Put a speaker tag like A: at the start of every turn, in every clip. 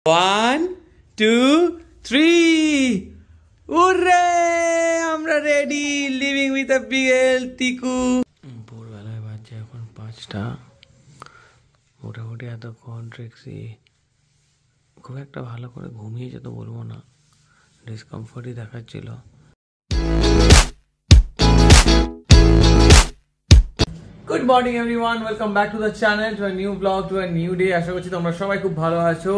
A: 1, 2, 3. উরে আমরা ready living with a beagle Tiku. ভোরবেলায় বাজছে এখন 5টা। মোটামুটি এতক্ষণ ট্রিক্সি খুব একটা ভালো করে ঘুমিয়েছে তো বলবো না, ডিসকমফর্টই দেখাচ্ছিল। Good morning everyone, welcome back to the channel, to a new blog, to a new day. আশা করছি তোমরা সবাই খুব ভালো আছো।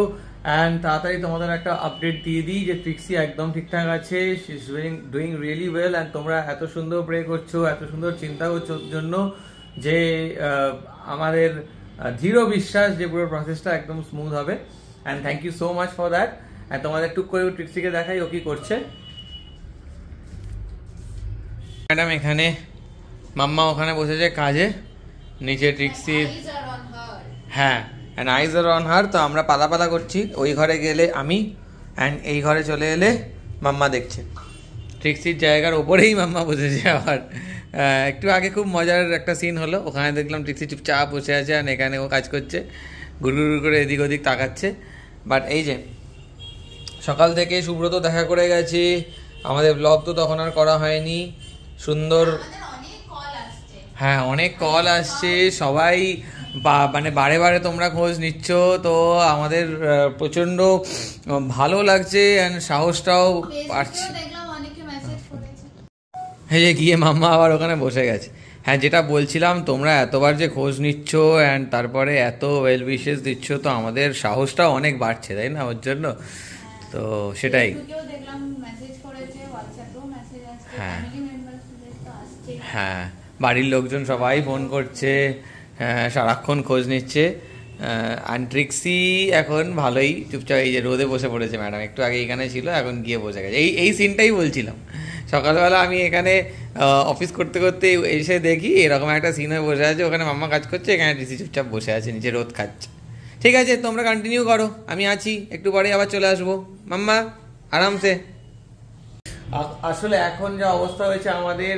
A: অ্যান্ড তাড়াতাড়ি তোমাদের একটা আপডেট দিয়ে দিই যে ট্রিক্সি একদম ঠিকঠাক আছে, she is doing really well. And তোমরা এত সুন্দর প্রে করছো, এত সুন্দর চিন্তা করছো ওর জন্য, যে আমাদের দৃঢ় বিশ্বাস যে পুরো প্রসেসটা একদম স্মুথ হবে। And thank you so much for that. And তোমাদের টুক করে ট্রিক্সিকে দেখাই ও কি করছে। ম্যাডাম এখানে, মাম্মা ওখানে বসেছে কাজে, নিচে ট্রিক্সির, হ্যাঁ, and eyes R on her. তো আমরা পালা পালা করছি, ওই ঘরে গেলে আমি, অ্যান্ড এই ঘরে চলে এলে মাম্মা দেখছে। ট্রিক্সির জায়গার ওপরেই মাম্মা বসেছে। আবার একটু আগে খুব মজার একটা সিন হলো, ওখানে দেখলাম ট্রিক্সি চুপচাপ বসে আছে, আর এখানে ও কাজ করছে, গুড়গুড় করে এদিক ওদিক তাকাচ্ছে। বাট এই যে সকাল থেকে সুব্রত দেখা করে গেছি, আমাদের ব্লগ তো তখন আর করা হয়নি। সুন্দর, হ্যাঁ অনেক কল আসছে, সবাই মানে বারে বারে তোমরা খোঁজ নিচ্ছ, তো আমাদের প্রচণ্ড ভালো লাগছে অ্যান্ড সাহসটাও পাচ্ছি। হ্যাঁ, যে গিয়ে মাম্মা আবার ওখানে বসে গেছে। হ্যাঁ, যেটা বলছিলাম, তোমরা এতবার যে খোঁজ নিচ্ছ অ্যান্ড তারপরে এত ওয়েল উইশেস দিচ্ছ, তো আমাদের সাহসটাও অনেক বাড়ছে, তাই না? ওর জন্য তো সেটাই। হ্যাঁ হ্যাঁ, বাড়ির লোকজন সবাই ফোন করছে, সারাক্ষণ খোঁজ নিচ্ছে। অ্যান্ড ট্রিক্সি এখন ভালোই চুপচাপ, এই যে রোদে বসে পড়েছে ম্যাডাম, একটু আগে এখানে ছিল, এখন গিয়ে বসে গেছে। এই সিনটাই বলছিলাম, সকালবেলা আমি এখানে অফিস করতে করতে এসে দেখি এরকম একটা সিন হয়ে বসে আছে, ওখানে মাম্মা কাজ করছে, এখানে ট্রিক্সি চুপচাপ বসে আছে, নিচে রোদ খাচ্ছে। ঠিক আছে, তোমরা কন্টিনিউ করো, আমি আছি, একটু পরে আবার চলে আসবো। মাম্মা আরামসে। আসলে এখন যা অবস্থা হয়েছে আমাদের,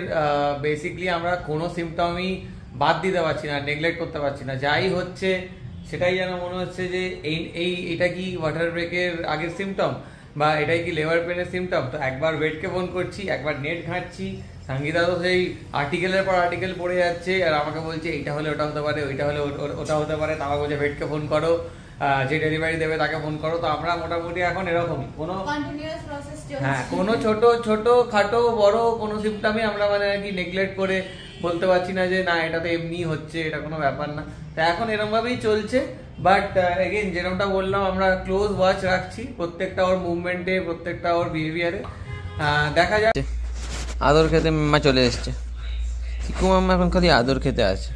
A: বেসিকলি আমরা কোনো সিমটমই বাদ দিতে পারছি না, নেগলেক্ট করতে পারছি না। যাই হচ্ছে সেটাই যেন মনে হচ্ছে যে এটা কি ওয়াটার ব্রেকের আগের সিমটম, বা এটাই কি লেবার পেনের সিমটম। তো একবার ওয়েটকে ফোন করছি, একবার নেট ঘাঁটছি, সঙ্গীতা তো সেই আর্টিকেলের পর আর্টিকেল পড়ে যাচ্ছে, আর আমাকে বলছে এইটা হলে ওটা হতে পারে, ওইটা হলে ওটা হতে পারে। তারপর বলছে ওয়েটকে ফোন করো, যে ডেলিভারি দেবে তাকে ফোন করো। তো আমরা মোটামুটি এখন এরকমই, কোনো হ্যাঁ কোনো ছোট ছোট খাটো বড় কোনো সিমটমই আমরা মানে আর কি নেগলেক্ট করে বলতে পারছি না যে না এটা তো এমনি হচ্ছে, এটা কোনো ব্যাপার না। তো এখন এরকম ভাবেই চলছে। বাট এগেন যেরকমটা বললাম, আমরা ক্লোজ ওয়াচ রাখছি প্রত্যেকটা ওর মুভমেন্টে, প্রত্যেকটা ওর বিহেভিয়ারে। দেখা যাচ্ছে। আদর খেতে মাম্মা চলে এসছে। চিকু মাম্মা এখন খালি আদর খেতে আছে।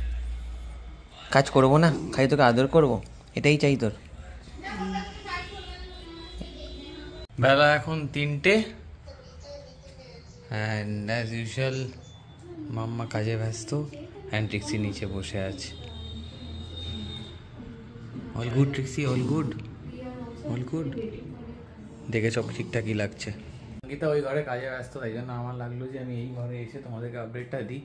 A: কাজ করবো না, খালি তোকে আদর করবো, এটাই চাই তোর। বেলা এখন 3টে, অ্যান্ড অ্যাজ ইউজুয়াল মাম্মা কাজে ব্যস্ত, অ্যান্ড ট্রিক্সি নিচে বসে আছে। All good ট্রিক্সি, all good, all good. দেখে সব ঠিকঠাকই লাগছে। সঙ্গীতা ওই ঘরে কাজে ব্যস্ত, তাই জন্য আমার লাগলো যে আমি এই ঘরে এসে তোমাদেরকে আপডেটটা দিই।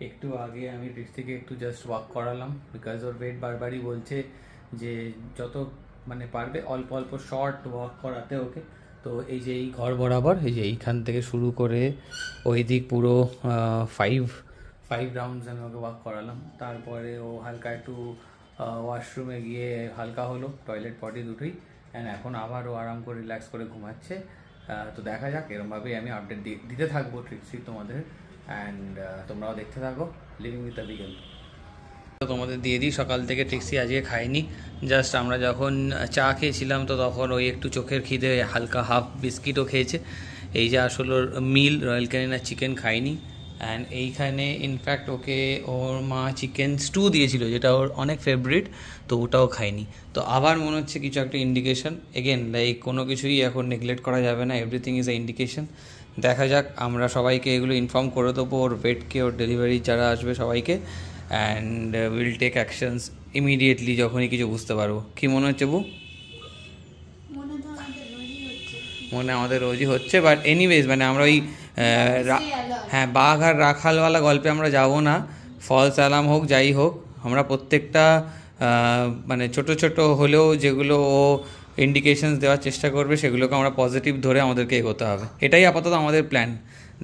A: একটু আগে আমি ট্রিক্সিকে একটু জাস্ট ওয়াক করালাম, বিকজ ওর ওয়েট বারবারই বলছে যে যত মানে পারবে অল্প অল্প শর্ট ওয়াক করাতে ওকে। তো এই যে এই ঘর বরাবর, এই যে এইখান থেকে শুরু করে ওই দিক পুরো 5 রাউন্ডস আমি ওকে ওয়াক করালাম। তারপরে ও হালকা একটু ওয়াশরুমে গিয়ে হালকা হলো, টয়লেট পটি দুটোই। অ্যান্ড এখন আবার ও আরাম করে রিল্যাক্স করে ঘুমাচ্ছে। তো দেখা যাক, এরমভাবেই আমি আপডেট দিতে থাকবো ট্রিক্সি তোমাদের, অ্যান্ড তোমরাও দেখতে থাকো লিভিং উইথ দ্য বিগেল। তো তোমাদের দিয়ে দিই, সকাল থেকে ট্রিক্সি আজকে খাইনি। জাস্ট আমরা যখন চা খেয়েছিলাম তো তখন ওই একটু চোখের খিদে হালকা হাফ বিস্কিটও খেয়েছে। এই যে আসলে মিল রয়্যাল ক্যানিন চিকেন খাইনি। অ্যান্ড এইখানে ইনফ্যাক্ট ওকে ওর মা চিকেন স্টু দিয়েছিল, যেটা ওর অনেক ফেভারিট, তো ওটাও খাইনি। তো আবার মনে হচ্ছে কিছু একটা ইন্ডিকেশন। এগেন লাইক কোনো কিছুই এখন নেগলেক্ট করা যাবে না, এভরিথিং ইজ এ ইন্ডিকেশন। দেখা যাক, আমরা সবাইকে এগুলো ইনফর্ম করে দেবো, ওর ওয়েটকে, ওর ডেলিভারি যারা আসবে সবাইকে, and will take actions immediately যখনই কিছু বুঝতে পারবো। কি মনে হচ্ছে বু? মনে আমাদের রোজই হচ্ছে, বাট এনিওয়েজ মানে আমরা ওই হ্যাঁ বাঘ আর রাখালওয়ালা গল্পে আমরা যাব না। ফলস অ্যালার্ম হোক যাই হোক, আমরা প্রত্যেকটা মানে ছোট ছোট হলেও যেগুলো ও ইন্ডিকেশনস দেওয়ার চেষ্টা করবে, সেগুলোকে আমরা পজিটিভ ধরে আমাদেরকে এগোতে হবে। এটাই আপাতত আমাদের প্ল্যান,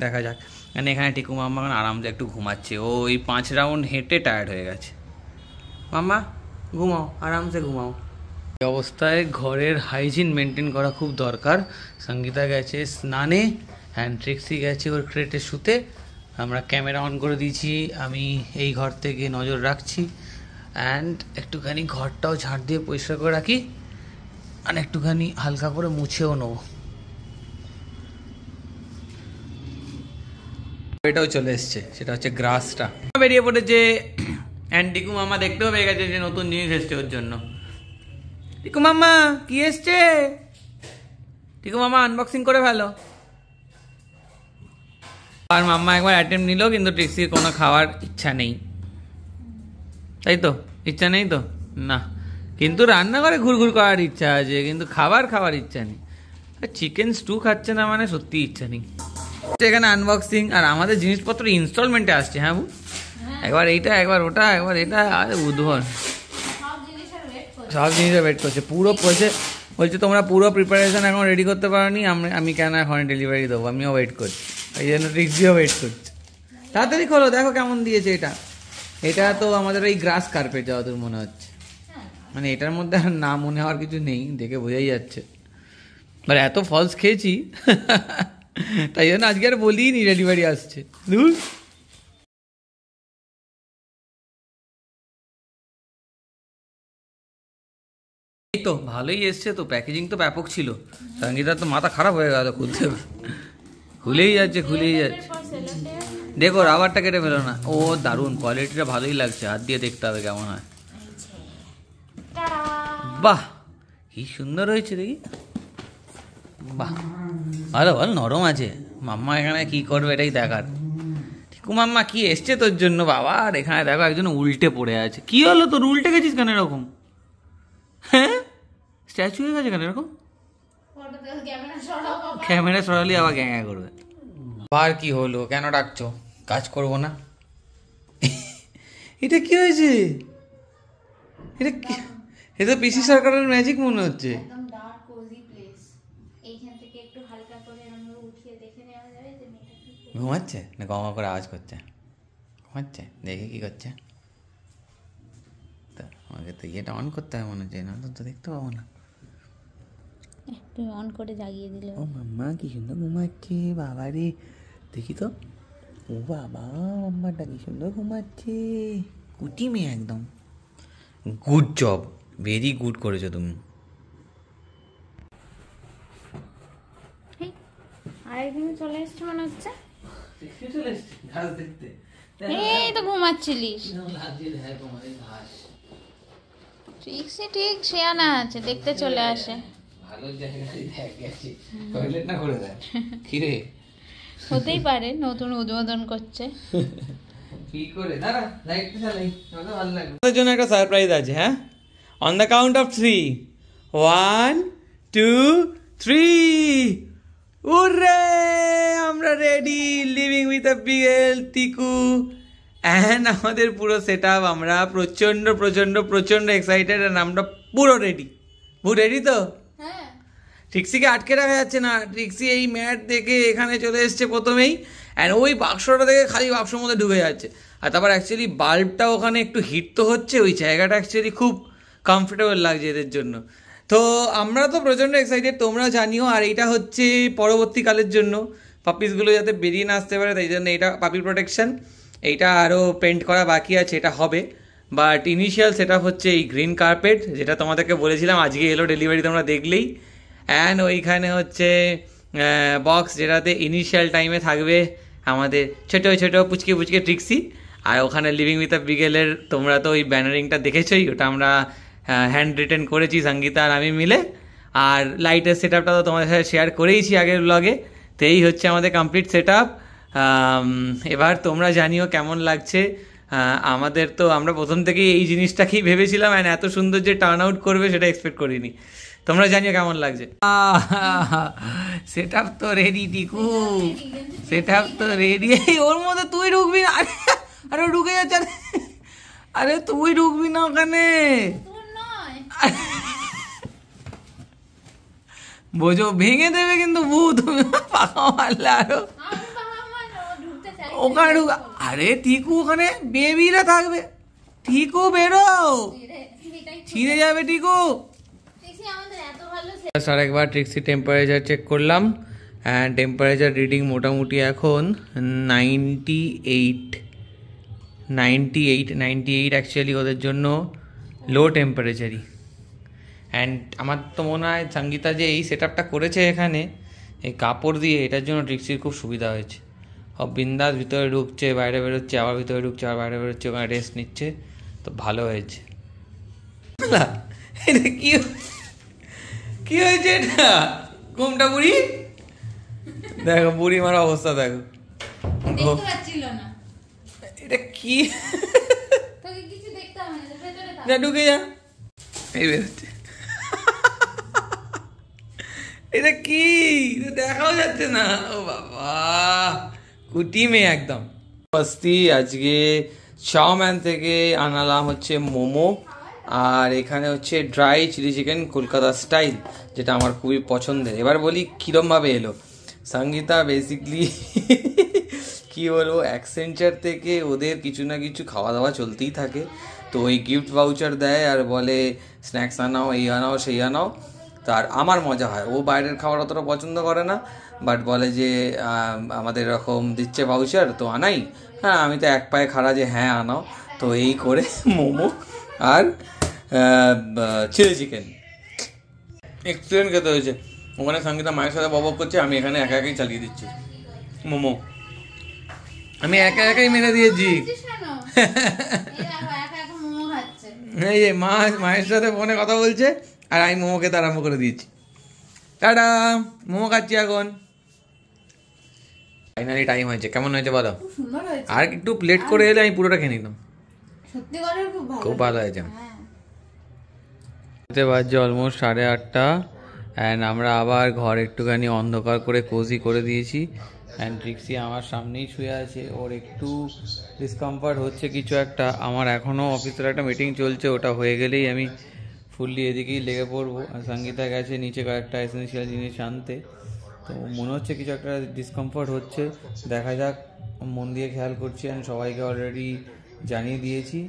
A: দেখা যাক। মানে এখানে টিকু মাম্মা আরামসে একটু ঘুমাচ্ছে, ও ওই 5 রাউন্ড হেঁটে টায়ার্ড হয়ে গেছে। মাম্মা ঘুমাও, আরামসে ঘুমাও। এই অবস্থায় ঘরের হাইজিন মেনটেন করা খুব দরকার। সঙ্গীতা গেছে স্নানে, অ্যান্ড ট্রিক্সি গেছে ওর ক্রেটে শুতে। আমরা ক্যামেরা অন করে দিয়েছি, আমি এই ঘর থেকে নজর রাখছি, অ্যান্ড একটুখানি ঘরটাও ঝাড় দিয়ে পরিষ্কার করে রাখি, আর একটুখানি হালকা করে মুছেও নেবো। এটাও চলে এসছে, সেটা হচ্ছে গ্রাসটা বেরিয়ে পড়েছে। অ্যান্ড টিকু মামা দেখতেও পেয়ে গেছে যে নতুন জিনিস এসছে ওর জন্য। টিকু মামা কি এসছে? টিকু মামা আনবক্সিং করে ফেলো। আর মাম্মা একবার অ্যাটেম্প নিল, কিন্তু ট্রিক্সির কোনো খাওয়ার ইচ্ছা নেই, তাই তো? ইচ্ছা নেই তো? না, কিন্তু রান্নাঘরে ঘুরঘুর করার ইচ্ছা আছে, কিন্তু খাওয়ার ইচ্ছা নেই। চিকেন স্টু খাচ্ছে না মানে সত্যি ইচ্ছা নেই। এখানে আনবক্সিং, আর আমাদের জিনিসপত্র ইনস্টলমেন্টে আসছে। হ্যাঁ বু, একবার এইটা, একবার ওটা, একবার এটা, আর উদ্ভর সব জিনিসের ওয়েট করছে। পুরো বলছে তোমরা পুরো প্রিপারেশন এখন রেডি করতে পারোনি, আমি কেন এখন ডেলিভারি দেবো? আমিও ওয়েট করছি, এই জন্য ট্রিক্সিও ওয়েট করছে। তাড়াতাড়ি খোলো, দেখো কেমন দিয়েছে এটা। এটা তো আমাদের ওই গ্রাস কার্পেট যতদূর মনে হচ্ছে, মানে এটার মধ্যে আর না মনে হওয়ার কিছু নেই, দেখে বোঝাই যাচ্ছে। মানে এত ফলস খেয়েছি তাই জন্য আজকে আর বলিনি ডেলিভারি আসছে। এই তো ভালোই এসছে তো, প্যাকেজিং তো ব্যাপক ছিল। সঙ্গীতার তো মাথা খারাপ হয়ে গেল, খুলেই যাচ্ছে। দেখো রাবারটা কেটে ফেলো না। ও দারুণ, কোয়ালিটিটা ভালোই লাগছে, হাত দিয়ে দেখতে হবে কেমন হয়। বাহ কি সুন্দর হয়েছে দেখি, বাহ ভালো ভালো নরম আছে। মাম্মা এখানে কি করবে এটাই দেখার। টিকু মাম্মা কি এসছে তোর জন্য বাবা? আর এখানে দেখো একজন উল্টে পড়ে আছে। কি হলো তোর, উল্টে গেছিস কেন এরকম? হ্যাঁ স্ট্যাচু হয়ে গেছে কেন এরকম? ক্যামেরা সরালি আবার গ্যাঁ করবে। আর কি হলো, কেন ডাকছো? কাজ করবো না? এটা কি হয়েছে? এটা কি? এটা পিসি সরকারের ম্যাজিক মনে হচ্ছে। ঘুমাচ্ছে না গমা করে আওয়াজ করছে? ঘুমাচ্ছে, দেখে কি করছে। তো আমাকে তো ইয়েটা অন করতে হবে মনে হচ্ছে, না তো দেখতে পাবো না।
B: তুই অন করে জাগিয়ে দিলে।
A: ও মাম্মা কি সুন্দর ঘুমাচ্ছে বাবা রে, দেখি তো। ও বাবা মাম্মাটা কি সুন্দর ঘুমাচ্ছে, কুটি মেয়ে একদম। গুড জব, ভেরি গুড করেছো তুমি।
B: আরেকদিন চলে এসছে মনে হচ্ছে।
A: চলে এসছে ঘাস দেখতে।
B: এই তো ঘুমাচ্ছিলিস। ঠিক শেয়ানা আছে, দেখতে চলে আসে।
A: ভালো জায়গায় দেখ গেছে, টয়লেট না করে দেয় কি রে?
B: হতেই পারে, নতুন উদ্বোধন করছে।
A: কি করে দাঁড়া, লাইটটা জ্বালাই, তাহলে ভালো লাগবে। আমাদের জন্য একটা সারপ্রাইজ আছে। হ্যাঁ, অন দ্য কাউন্ট অফ 3, 1 2 3। উরে আমরা ready, living with a beagle Tiku and আমাদের পুরো সেট আপ। আমরা প্রচন্ড এক্সাইটেড, অ্যান্ড আমরা পুরো রেডি। রেডি তো? ট্রিক্সিকে আটকে রাখা যাচ্ছে না। ট্রিক্সি এই ম্যাট দেখে এখানে চলে এসছে প্রথমেই, অ্যান্ড ওই বাক্সটা দেখে খালি বাক্সর মধ্যে ঢুকে যাচ্ছে। আর তারপর অ্যাকচুয়ালি বাল্বটা ওখানে একটু হিট তো হচ্ছে, ওই জায়গাটা অ্যাকচুয়ালি খুব কমফোর্টেবল লাগছে এদের জন্য। তো আমরা তো প্রচণ্ড এক্সাইটেড, তোমরা জানিও। আর এইটা হচ্ছে পরবর্তীকালের জন্য, পাপিসগুলো যাতে বেরিয়ে না আসতে পারে, তাই জন্য এটা পাপি প্রোটেকশন। এইটা আরও পেন্ট করা বাকি আছে, এটা হবে। বাট ইনিশিয়াল সেট আপ হচ্ছে এই গ্রিন কার্পেট, যেটা তোমাদেরকে বলেছিলাম আজকে এলো ডেলিভারি, তোমরা দেখলেই। অ্যান্ড ওইখানে হচ্ছে বক্স, যেটাতে ইনিশিয়াল টাইমে থাকবে আমাদের ছোটো পুচকে ট্রিক্সি। আর ওখানে লিভিং উইথ আ বিগেলের তোমরা তো ওই ব্যানারিংটা দেখেছোই, ওটা আমরা হ্যান্ড রিটেন করেছি সঙ্গীতা আর আমি মিলে। আর লাইটের সেট আপটা তো তোমাদের সাথে শেয়ার করেইছি আগের ব্লগে। তো এই হচ্ছে আমাদের কমপ্লিট সেট আপ। এবার তোমরা জানিও কেমন লাগছে। আমাদের তো আমরা প্রথম থেকেই এই জিনিসটাকেই ভেবেছিলাম, অ্যান্ড এত সুন্দর যে টার্ন আউট করবে সেটা এক্সপেক্ট করিনি। তোমরা জানিও কেমন লাগছে। সেট আপ তো রেডি টিকু, সেট আপ তো রেডি। ওর মধ্যে তুই ঢুকবি না, আরে ঢুকে যাচ্ছে। আরে তুই ঢুকবি না ওখানে। বোঝো ভেঙে দেবে কিন্তু ভূত পাখা মারলে আরো ওখানে ঢুক। আরে টিকু ওখানে বেবিরা থাকবে, টিকু বেরো, ছিঁড়ে যাবে টিকু। স্যার একবার ট্রিক্সি টেম্পারেচার চেক করলাম, অ্যান্ড টেম্পারেচার রিডিং মোটামুটি এখন 98 অ্যাকচুয়ালি ওদের জন্য লো টেম্পারেচারই। অ্যান্ড আমার তো মনে হয় সঙ্গীতা যে এই সেট আপটা করেছে এখানে এই কাপড় দিয়ে, এটার জন্য ট্রিক্সির খুব সুবিধা হয়েছে। সব বিন্দাস ভিতরে ঢুকছে, বাইরে বেরোচ্ছে, আবার ভিতরে ঢুকছে, আবার বাইরে বেরোচ্ছে, ওখানে রেস্ট নিচ্ছে, তো ভালো হয়েছে। এটা কি হয়েছে এটা? ঘুমটা বুড়ি দেখো, বুড়ি মার অবস্থা দেখো, এটা কি? ঢুকে যা, এই বেরোচ্ছে। এটা কি দেখাও যাচ্ছে না, ও বাবা কুটি মেয়ে একদম মস্তি। আজকে চাউম্যান থেকে আনালাম হচ্ছে মোমো, আর এখানে হচ্ছে dry chilli chicken Kolkata style, যেটা আমার খুবই পছন্দের। এবার বলি কীরমভাবে এলো। সঙ্গীতা বেসিকলি কি বলবো, অ্যাক্সেঞ্চার থেকে ওদের কিছু না কিছু খাওয়া দাওয়া চলতেই থাকে, তো ওই গিফট ভাউচার দেয় আর বলে স্ন্যাক্স আনাও, এই আনাও, সেই আনাও। তার আমার মজা হয়, ও বাইরের খাবার অতটা পছন্দ করে না, বাট বলে যে আমাদের এরকম দিচ্ছে ভাউচার তো আনাই। হ্যাঁ, আমি তো এক পায়ে খাড়া যে হ্যাঁ আনাও, তো এই করে মোমো আর চিলি চিকেন এক্সিলেন্ট খেতে হয়েছে। ওখানে সঙ্গীতা মায়ের সাথে বক করছে, আমি এখানে একা একাই চালিয়ে দিচ্ছি মোমো, আমি একা একাই মেরে দিয়েছি। এই যে মায়ের সাথে ফোনে কথা বলছে আর আমি মোমো খেতে আরম্ভ করে দিয়েছি। টাটা, মোমো খাচ্ছি এখন। ফাইনালি টাইম হয়েছে, কেমন হয়েছে বলো? আর একটু প্লেট করে এলে আমি পুরোটা খেয়ে নিতাম। খুব ভালো হয়েছে। বাজছে অলমোস্ট 8:30, অ্যান্ড আমরা আবার ঘর একটুখানি অন্ধকার করে কোজি করে দিয়েছি। অ্যান্ড ট্রিক্সি আমার সামনেই শুয়ে আছে, ওর একটু ডিসকমফর্ট হচ্ছে কিছু একটা। আমার এখনও অফিসের একটা মিটিং চলছে, ওটা হয়ে গেলেই আমি ফুললি এদিকেই লেগে পড়বো। আর সঙ্গীতা গেছে নিচে কয়েকটা এসেন্সিয়াল জিনিস আনতে, তো মনে হচ্ছে কিছু একটা ডিসকমফর্ট হচ্ছে। দেখা যাক, মন দিয়ে খেয়াল করছি, অ্যান্ড সবাইকে অলরেডি জানিয়ে দিয়েছি।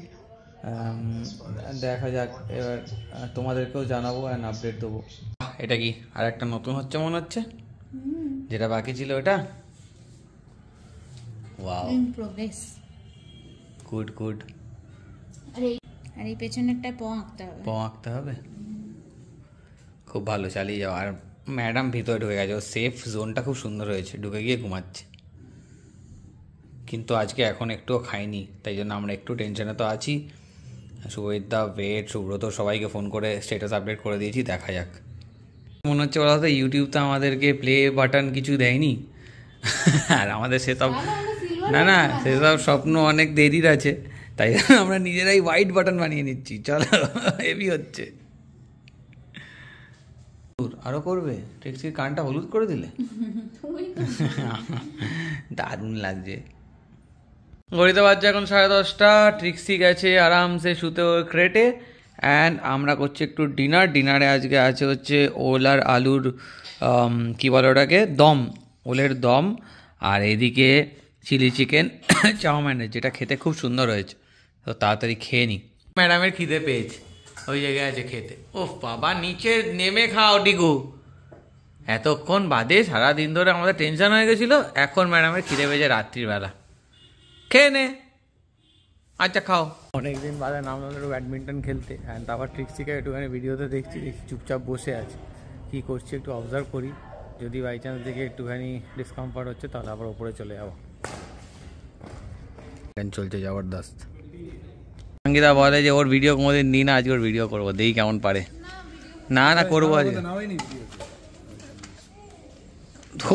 A: দেখা যাক, এবার তোমাদেরকেও জানাবো অ্যান্ড আপডেট দেবো। এটা কি আর একটা নতুন হচ্ছে মনে হচ্ছে, যেটা বাকি ছিল ওটা। Wow,
B: in progress.
A: Good good.
B: আর এই পেছনেরটা প
A: আঁকতে হবে। খুব ভালো, চালিয়ে যাও। আর ম্যাডাম ভিতরে ঢুকে গেছে, ও সেফ জোনটা খুব সুন্দর হয়েছে, ঢুকে গিয়ে ঘুমাচ্ছে। কিন্তু আজকে এখন একটুও খাইনি, তাই জন্য আমরা একটু টেনশনে তো আছি। সুবিধা, ওয়েট, সুব্রত সবাইকে ফোন করে স্ট্যাটাস আপডেট করে দিয়েছি, দেখা যাক। মনে হচ্ছে বলা তো, ইউটিউব তো আমাদেরকে প্লে বাটন কিছু দেয়নি, আর আমাদের সেসব না সেসব স্বপ্ন অনেক দেরির আছে, তাই জন্য আমরা নিজেরাই হোয়াইট বাটন বানিয়ে নিচ্ছি। চলো, হেভি হচ্ছে। আরো করবে, ট্রিক্সির কানটা হলুদ করে দিলে দারুণ লাগছে। ঘড়িতে বাজছে এখন 10:30, ট্রিক্সি গেছে আরামসে শুতে ওর ক্রেটে, অ্যান্ড আমরা করছি একটু ডিনার। ডিনারে আজকে আছে হচ্ছে ওল আর আলুর কী বলে ওটাকে, দম, ওলের দম, আর এদিকে চিলি চিকেন চাউমিনের, যেটা খেতে খুব সুন্দর হয়েছে। তো তাড়াতাড়ি খেয়ে নি, ম্যাডামের খিদে পেয়েছে, ওই জায়গায় আছে খেতে। ওহ বাবা, নিচে নেমে খাও টিকু, এতক্ষণ বাদে সারাদিন ধরে আমাদের টেনশন হয়ে গেছিলো, এখন ম্যাডামের খিদে পেয়েছে রাত্রিবেলা, খেয়ে নে। আচ্ছা খাও। অনেকদিন বাদে নামলাম একটু ব্যাডমিন্টন খেলতে, অ্যান্ড তারপর ট্রিক্সিকে একটুখানি ভিডিওতে দেখছি চুপচাপ বসে আছে, কী করছি একটু অবজার্ভ করি, যদি বাই চান্স দেখে একটুখানি ডিসকমফর্ট হচ্ছে তাহলে আবার ওপরে চলে যাবো। চলছে জবরদস্ত। সঙ্গীতা বলে যে ওর ভিডিও কোনোদিন নিই না, আজকে ওর ভিডিও করবো, দেখি কেমন পারে। না করবো আজকে।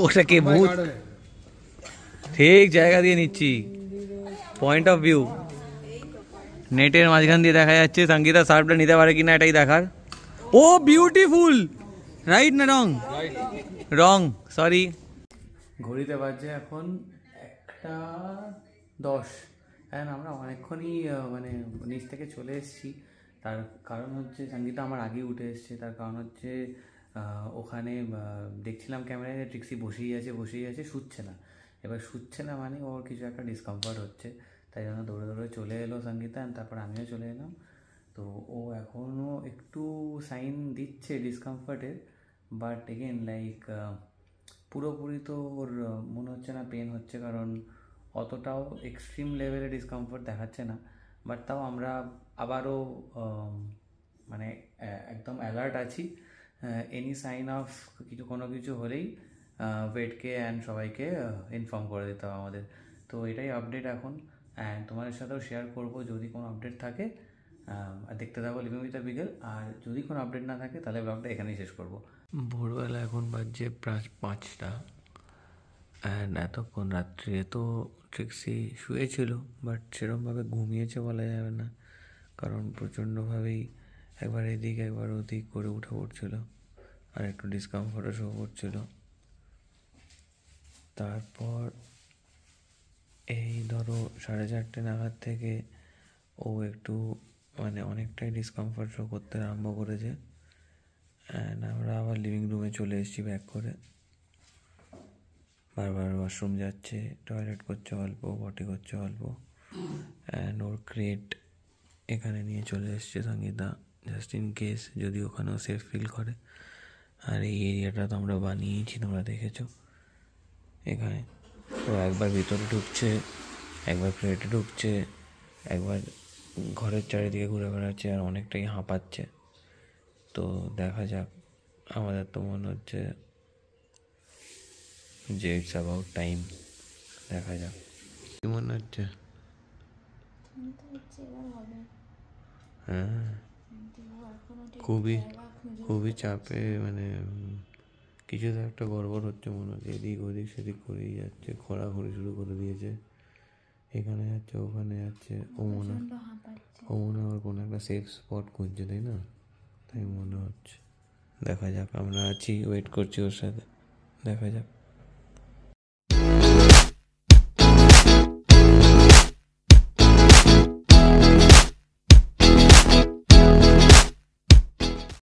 A: ওটা কে ভূত, ঠিক জায়গা দিয়ে নিচ্ছি, পয়েন্ট অফ ভিউ নেটের মাঝখান দিয়ে দেখা যাচ্ছে। সঙ্গীতা সার্ভটা নিতে পারে কিনা এটাই দেখার। ও বিউটিফুল, রাইট না রং? রং, সরি। ঘড়িতে বাজছে এখন 1:10, অ্যান্ড আমরা অনেকক্ষণই মানে নিচ থেকে চলে এসেছি। তার কারণ হচ্ছে সঙ্গীতা আমার আগেই উঠে এসছে, তার কারণ হচ্ছে ওখানে দেখছিলাম ক্যামেরায় ট্রিক্সি বসেই আছে, শুচ্ছে না। এবার শুচ্ছে না মানে ওর কিছু একটা ডিসকমফর্ট হচ্ছে, তাই জন্য দৌড়ে দৌড়ে চলে এলো সঙ্গীতা, তারপর আমিও চলে এলাম। তো ও এখনও একটু সাইন দিচ্ছে ডিসকমফর্টের, বাট এগেন লাইক পুরোপুরি তো ওর মনে হচ্ছে না পেন হচ্ছে, কারণ অতটাও এক্সট্রিম লেভেলে ডিসকমফর্ট দেখাচ্ছে না। বাট তাও আমরা আবারও মানে একদম অ্যালার্ট আছি। এনি সাইন অফ কোনো কিছু হলেই ওয়েটকে অ্যান্ড সবাইকে ইনফর্ম করে দিতে হবে আমাদের। তো এটাই আপডেট এখন, অ্যান্ড তোমাদের সাথেও শেয়ার করবো যদি কোনো আপডেট থাকে। আর দেখতে থাকো লিভিং উইথ বিকেল, আর যদি কোনো আপডেট না থাকে তাহলে ব্লগটা এখানেই শেষ করবো। ভোরবেলা এখন বাজছে প্রায় 5টা, অ্যান্ড এতক্ষণ রাত্রে তো ট্রিক্সি শুয়েছিল, বাট সেরকমভাবে ঘুমিয়েছে বলা যাবে না, কারণ প্রচণ্ডভাবেই একবার এদিক একবার ওদিক করে উঠে পড়ছিল, আর একটু ডিসকমফর্টও শো করছিল। তারপর এই ধরো 4:30 নাগাদ থেকে ও একটু মানে অনেকটাই ডিসকমফর্ট শো করতে আরম্ভ করেছে, অ্যান্ড আমরা আবার লিভিং রুমে চলে এসেছি ব্যাক করে। বারবার ওয়াশরুম যাচ্ছে, টয়লেট করছে অল্প, পটি করছে অল্প, অ্যান্ড ওর ক্রেট এখানে নিয়ে চলে এসছে সঙ্গীতা, জাস্ট ইন কেস যদি ওখানেও সেফ ফিল করে। আর এই এরিয়াটা তো আমরা বানিয়েছি, তোমরা দেখেছো। এখানে ও একবার ভিতরে ঢুকছে, একবার ক্রেটে ঢুকছে, একবার ঘরের চারিদিকে ঘুরে বেড়াচ্ছে, আর অনেকটাই হাঁপাচ্ছে। তো দেখা যাক, আমাদের তো মনে হচ্ছে যে ইটস অ্যাবাউট টাইম। দেখা যাক কি মনে হচ্ছে। হ্যাঁ, খুবই খুবই চাপে, মানে কিছু তো একটা গড়বড় হচ্ছে মনে হচ্ছে, এদিক ওদিক সেদিক করেই যাচ্ছে, খোঁড়াখুড়ি শুরু করে দিয়েছে, এখানে যাচ্ছে ওখানে যাচ্ছে। ও মনে হয় কোনো একটা সেফ স্পট খুঁজছে, তাই না? তাই মনে হচ্ছে। দেখা যাক, আমরা আছি, ওয়েট করছি ওর সাথে, দেখা যাক।